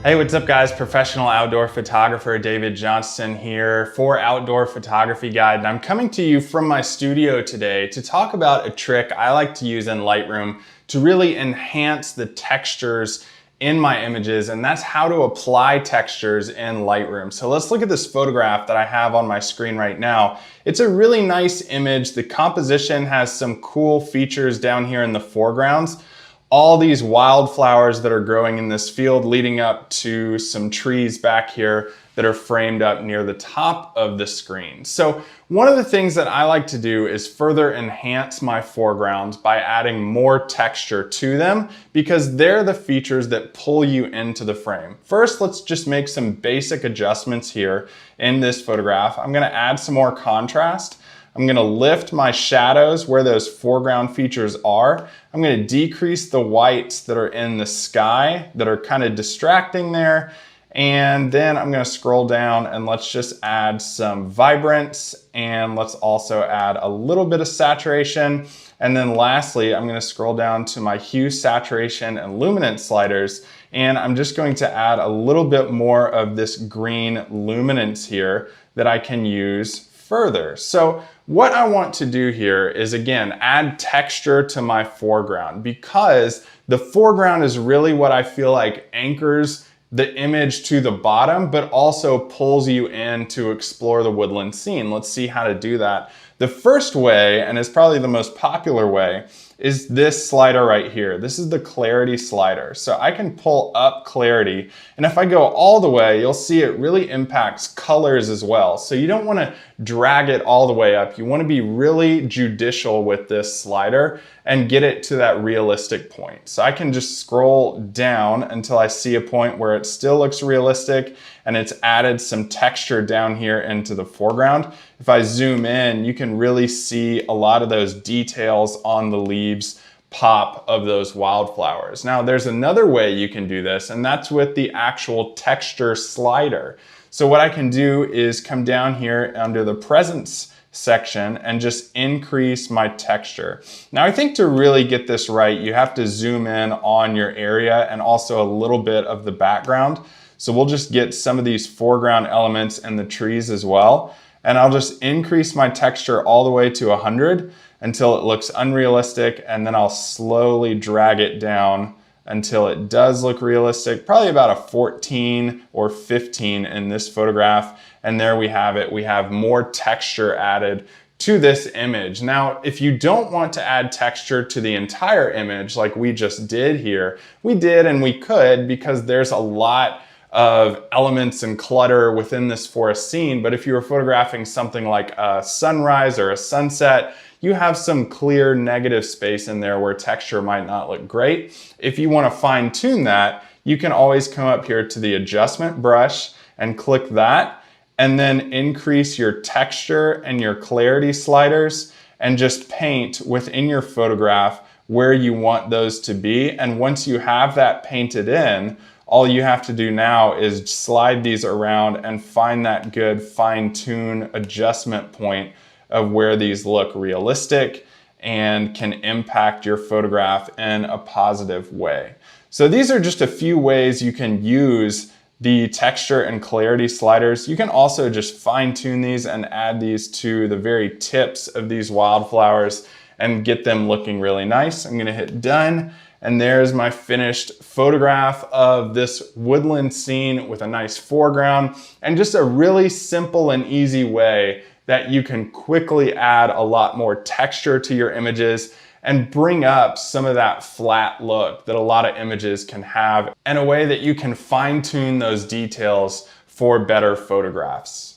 Hey, what's up guys? Professional outdoor photographer David Johnston here for Outdoor Photography Guide. And I'm coming to you from my studio today to talk about a trick I like to use in Lightroom to really enhance the textures in my images, and that's how to apply textures in Lightroom. So let's look at this photograph that I have on my screen right now. It's a really nice image. The composition has some cool features down here in the foregrounds. All these wildflowers that are growing in this field leading up to some trees back here that are framed up near the top of the screen. So one of the things that I like to do is further enhance my foregrounds by adding more texture to them, because they're the features that pull you into the frame. First, let's just make some basic adjustments here in this photograph. I'm gonna add some more contrast. I'm gonna lift my shadows where those foreground features are. I'm gonna decrease the whites that are in the sky that are kind of distracting there. And then I'm gonna scroll down and let's just add some vibrance, and let's also add a little bit of saturation. And then lastly, I'm gonna scroll down to my hue, saturation, and luminance sliders. And I'm just going to add a little bit more of this green luminance here that I can use further. So what I want to do here is, again, add texture to my foreground, because the foreground is really what I feel like anchors the image to the bottom, but also pulls you in to explore the woodland scene. Let's see how to do that. The first way, and is probably the most popular way, is this slider right here. This is the clarity slider. So I can pull up clarity, and if I go all the way, you'll see it really impacts colors as well. So you don't want to drag it all the way up. You want to be really judicial with this slider and get it to that realistic point. So I can just scroll down until I see a point where it still looks realistic and it's added some texture down here into the foreground. If I zoom in, you can really see a lot of those details on the leaves pop of those wildflowers. Now there's another way you can do this, and that's with the actual texture slider. So what I can do is come down here under the presence section and just increase my texture. Now I think to really get this right, you have to zoom in on your area and also a little bit of the background. So we'll just get some of these foreground elements and the trees as well. And I'll just increase my texture all the way to 100 until it looks unrealistic, and then I'll slowly drag it down until it does look realistic, probably about a 14 or 15 in this photograph. And there we have it. We have more texture added to this image. Now, if you don't want to add texture to the entire image like we just did here, we did and we could, because there's a lot of elements and clutter within this forest scene. But if you were photographing something like a sunrise or a sunset, you have some clear negative space in there where texture might not look great. If you want to fine tune that, you can always come up here to the adjustment brush and click that, and then increase your texture and your clarity sliders and just paint within your photograph where you want those to be. And once you have that painted in, all you have to do now is slide these around and find that good fine-tune adjustment point of where these look realistic and can impact your photograph in a positive way. So these are just a few ways you can use the texture and clarity sliders. You can also just fine-tune these and add these to the very tips of these wildflowers and get them looking really nice. I'm gonna hit done. And there's my finished photograph of this woodland scene with a nice foreground, and just a really simple and easy way that you can quickly add a lot more texture to your images and bring up some of that flat look that a lot of images can have, and a way that you can fine-tune those details for better photographs.